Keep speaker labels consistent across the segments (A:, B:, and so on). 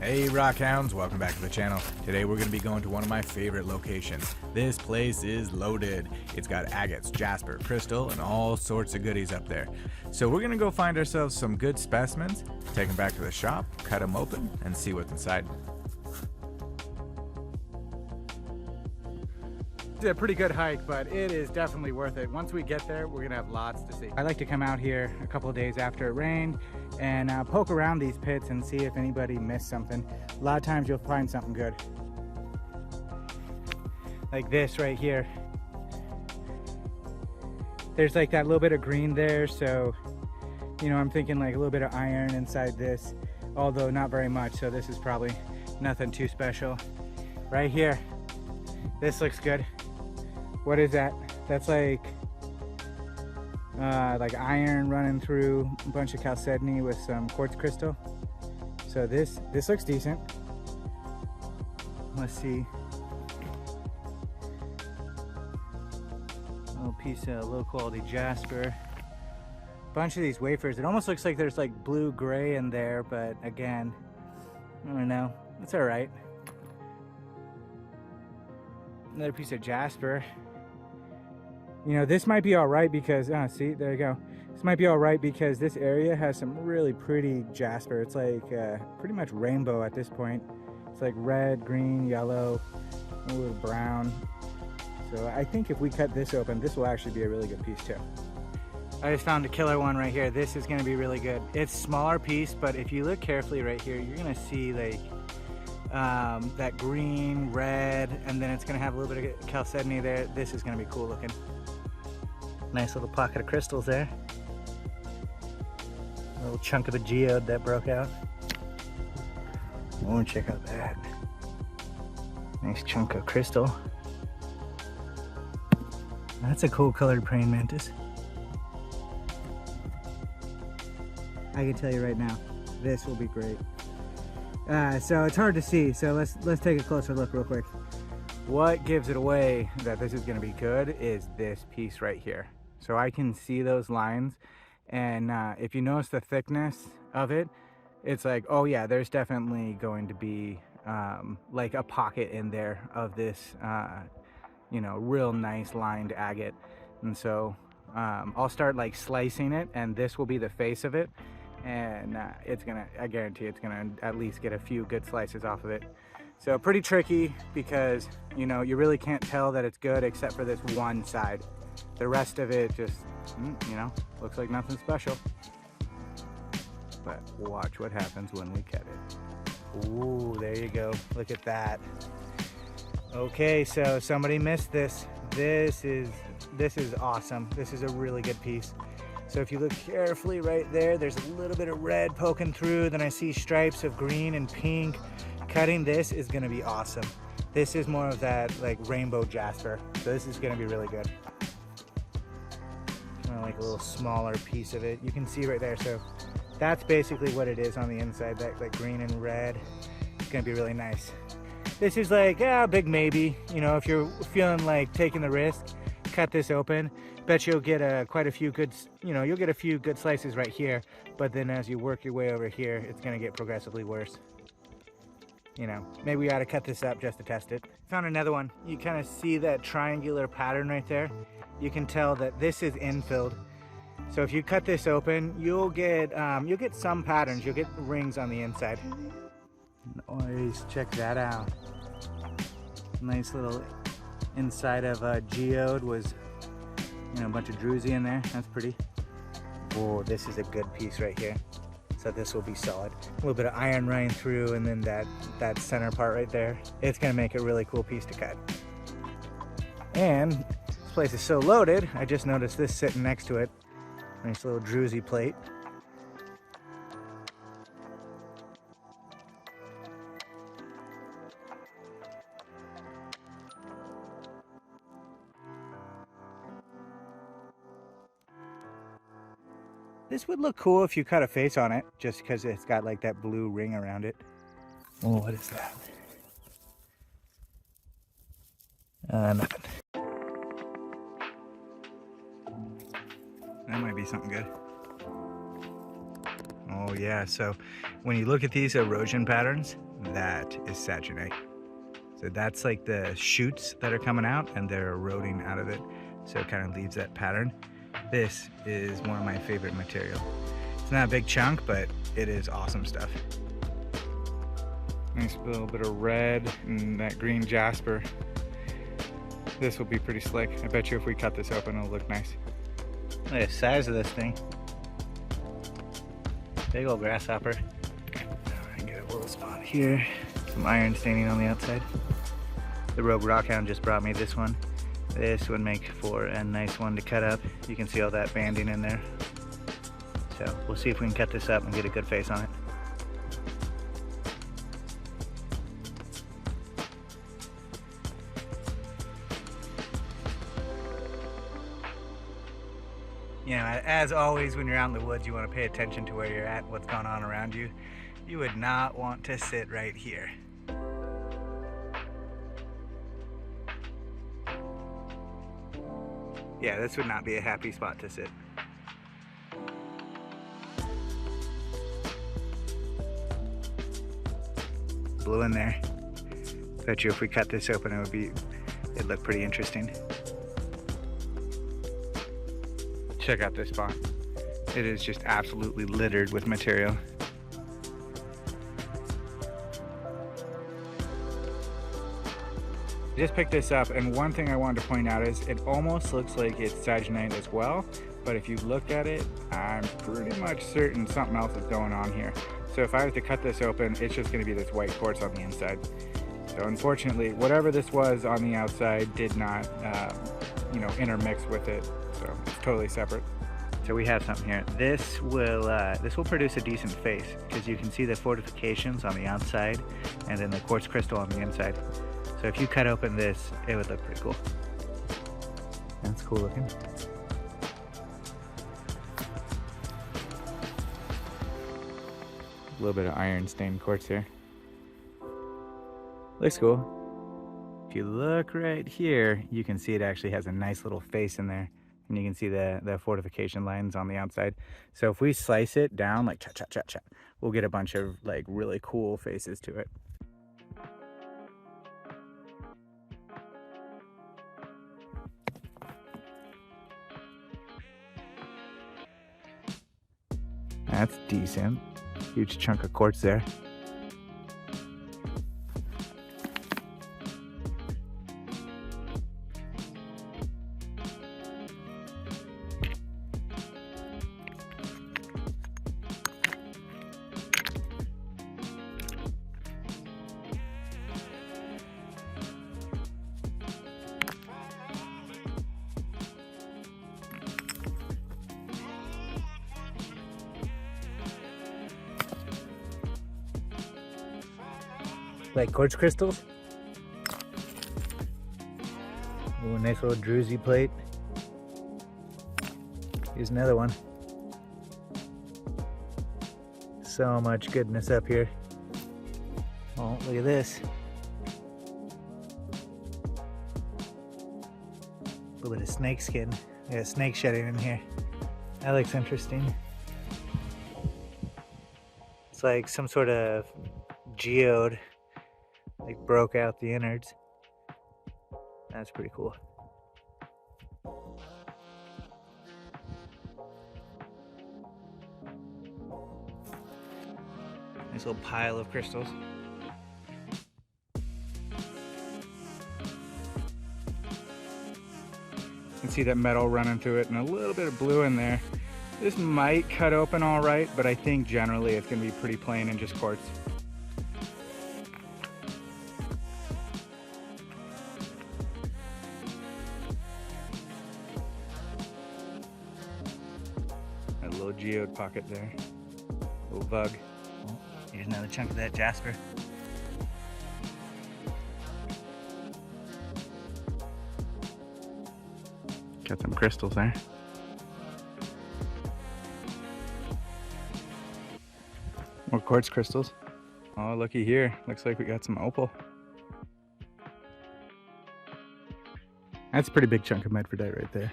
A: Hey Rockhounds, welcome back to the channel. Today we're going to be going to one of my favorite locations. This place is loaded. It's got agates, jasper, crystal, and all sorts of goodies up there. So we're going to go find ourselves some good specimens, take them back to the shop, cut them open, and see what's inside.
B: It's a pretty good hike, but it is definitely worth it. Once we get there, we're gonna have lots to see. I like to come out here a couple of days after it rained and poke around these pits and see if anybody missed something. A lot of times you'll find something good. Like this right here. There's like that little bit of green there, so you know, I'm thinking like a little bit of iron inside this, although not very much, so this is probably nothing too special. Right here, this looks good. What is that? That's like iron running through a bunch of chalcedony with some quartz crystal. So this looks decent. Let's see. A little piece of low quality jasper. Bunch of these wafers. It almost looks like there's like blue gray in there, but again, I don't know. It's all right. Another piece of jasper. You know, this might be all right because, see, there you go. This might be all right because this area has some really pretty jasper. It's like pretty much rainbow at this point. It's like red, green, yellow, a little brown. So I think if we cut this open, this will actually be a really good piece too. I just found a killer one right here. This is gonna be really good. It's a smaller piece, but if you look carefully right here, you're gonna see like that green, red, and then it's gonna have a little bit of chalcedony there. This is gonna be cool looking. Nice little pocket of crystals there. A little chunk of a geode that broke out. Oh, check out that. Nice chunk of crystal. That's a cool colored praying mantis. I can tell you right now, this will be great. So it's hard to see, so let's take a closer look real quick. What gives it away that this is going to be good is this piece right here. So I can see those lines, and if you notice the thickness of it, it's like, oh yeah, there's definitely going to be like a pocket in there of this you know, real nice lined agate. And so I'll start like slicing it, and this will be the face of it. And it's gonna, I guarantee it's gonna at least get a few good slices off of it. So pretty tricky because, you know, you really can't tell that it's good except for this one side. The rest of it just, you know, looks like nothing special. But watch what happens when we cut it. Ooh, there you go. Look at that. Okay, so somebody missed this. This is awesome. This is a really good piece. So if you look carefully right there, there's a little bit of red poking through, then I see stripes of green and pink. Cutting this is gonna be awesome. This is more of that like rainbow jasper. So this is gonna be really good. Kind of like a little smaller piece of it. You can see right there, so that's basically what it is on the inside, that green and red. It's gonna be really nice. This is like, yeah, big maybe. You know, if you're feeling like taking the risk, cut this open. Bet you'll get quite a few good, you know, you'll get a few good slices right here, but then as you work your way over here, it's gonna get progressively worse. You know, maybe we ought to cut this up just to test it. Found another one. You kind of see that triangular pattern right there. You can tell that this is infilled. So if you cut this open, you'll get some patterns. You'll get rings on the inside. Nice, check that out. Nice little inside of a geode was, you know, a bunch of druzy in there. That's pretty. Oh, this is a good piece right here. So this will be solid. A little bit of iron running through, and then that center part right there. It's gonna make a really cool piece to cut. And this place is so loaded, I just noticed this sitting next to it. Nice little druzy plate. This would look cool if you cut a face on it, just because it's got like that blue ring around it. Oh, what is that? Nothing. That might be something good. Oh yeah, so when you look at these erosion patterns, that is saginite. So that's like the shoots that are coming out and they're eroding out of it. So it kind of leaves that pattern. This is one of my favorite material. It's not a big chunk, but it is awesome stuff. Nice little bit of red and that green jasper. This will be pretty slick. I bet you if we cut this open, it'll look nice. Look at the size of this thing. Big old grasshopper. I get a little spot here. Some iron staining on the outside. The Rogue Rockhound just brought me this one. This would make for a nice one to cut up. You can see all that banding in there. So we'll see if we can cut this up and get a good face on it. You know, as always, when you're out in the woods, you want to pay attention to where you're at, what's going on around you. You would not want to sit right here. Yeah, this would not be a happy spot to sit. Blue in there. Bet you if we cut this open, it'd look pretty interesting. Check out this spot. It is just absolutely littered with material. I just picked this up, and one thing I wanted to point out is it almost looks like it's saginite as well, but if you look at it, I'm pretty much certain something else is going on here. So if I was to cut this open, it's just going to be this white quartz on the inside. So unfortunately, whatever this was on the outside did not, intermix with it. So it's totally separate. So we have something here. This will produce a decent face because you can see the fortifications on the outside and then the quartz crystal on the inside. So if you cut open this, it would look pretty cool. That's cool looking. A little bit of iron stained quartz here. Looks cool. If you look right here, you can see it actually has a nice little face in there. And you can see the fortification lines on the outside. So if we slice it down like cha cha cha cha, we'll get a bunch of like really cool faces to it. That's decent. Huge chunk of quartz there. Like quartz crystals. Ooh, nice little druzy plate. Here's another one. So much goodness up here. Oh, look at this. A little bit of snake skin. Yeah, snake shedding in here. That looks interesting. It's like some sort of geode. Like broke out the innards. That's pretty cool. Nice little pile of crystals. You can see that metal running through it and a little bit of blue in there. This might cut open all right, but I think generally it's gonna be pretty plain and just quartz. Little geode pocket there. Little bug. Oh, here's another chunk of that jasper. Got some crystals there. More quartz crystals. Oh, looky here. Looks like we got some opal. That's a pretty big chunk of medfordite right there.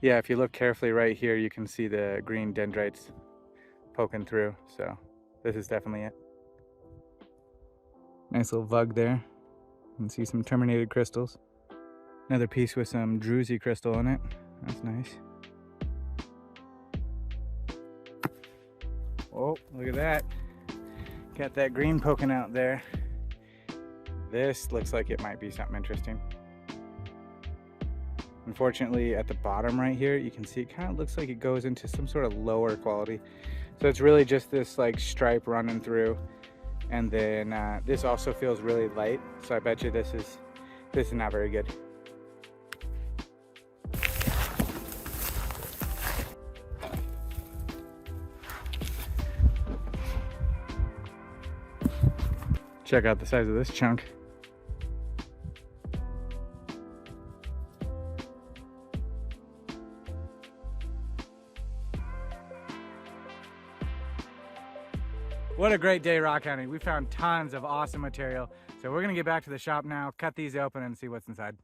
B: Yeah, if you look carefully right here, you can see the green dendrites poking through, so this is definitely it. Nice little vug there. You can see some terminated crystals. Another piece with some druzy crystal in it. That's nice. Oh, look at that. Got that green poking out there. This looks like it might be something interesting. Unfortunately, at the bottom right here, you can see it kind of looks like it goes into some sort of lower quality. So it's really just this like stripe running through. And then this also feels really light. So I bet you this is not very good. Check out the size of this chunk. What a great day rock hunting. We found tons of awesome material. So we're gonna get back to the shop now, cut these open and see what's inside.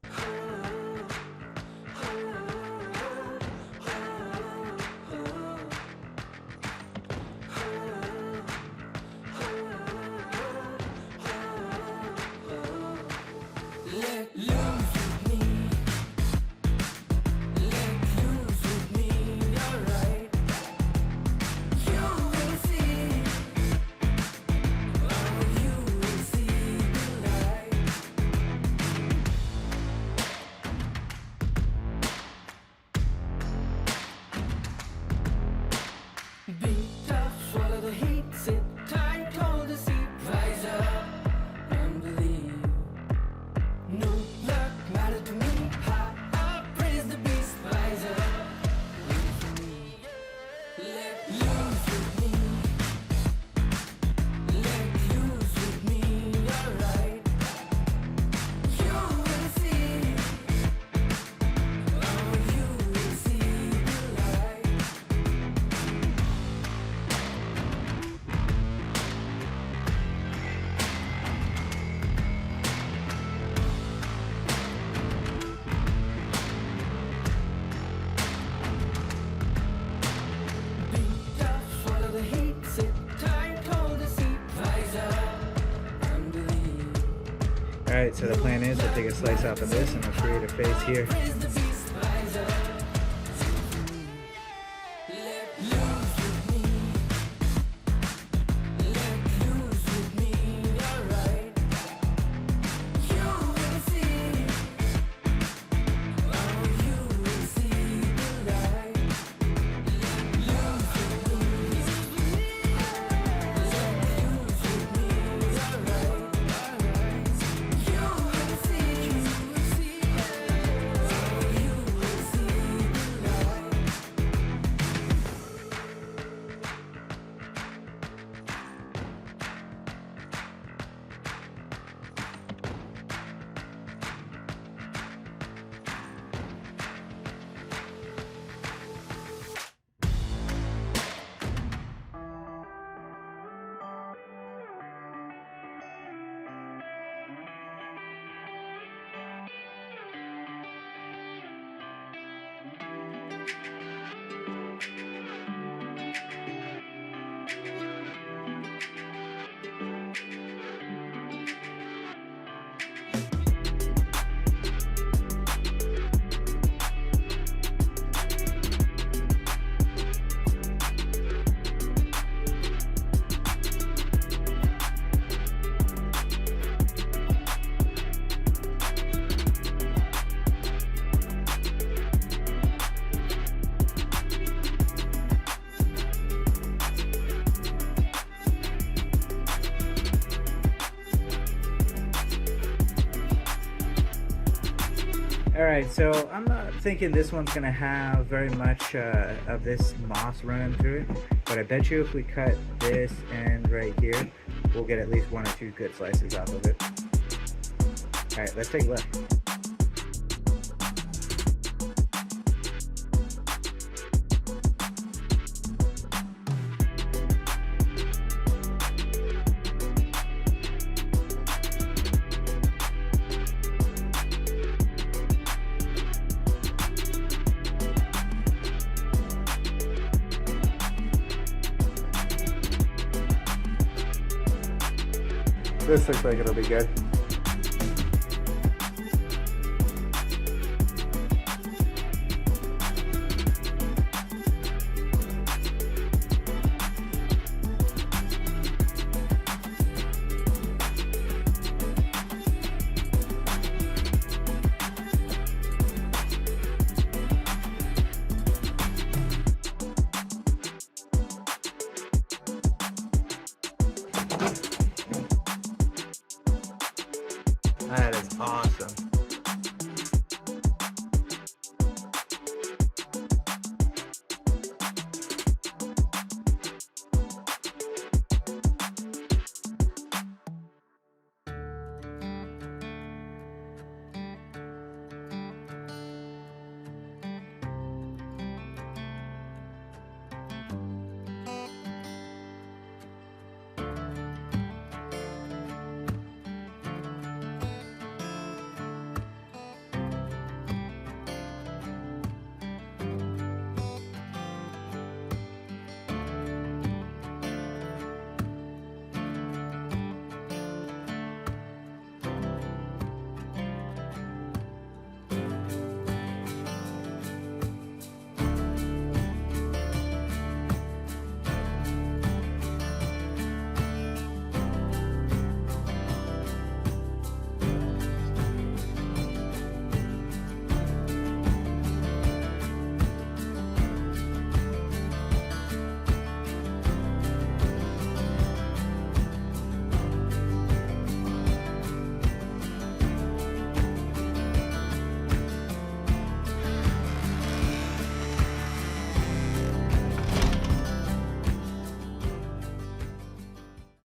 B: Alright, so the plan is we'll take a slice off of this and we'll create a face here. Alright, so I'm not thinking this one's going to have very much of this moss running through it, but I bet you if we cut this end right here, we'll get at least 1 or 2 good slices off of it. Alright, let's take a look. This looks like it'll be good. That is awesome.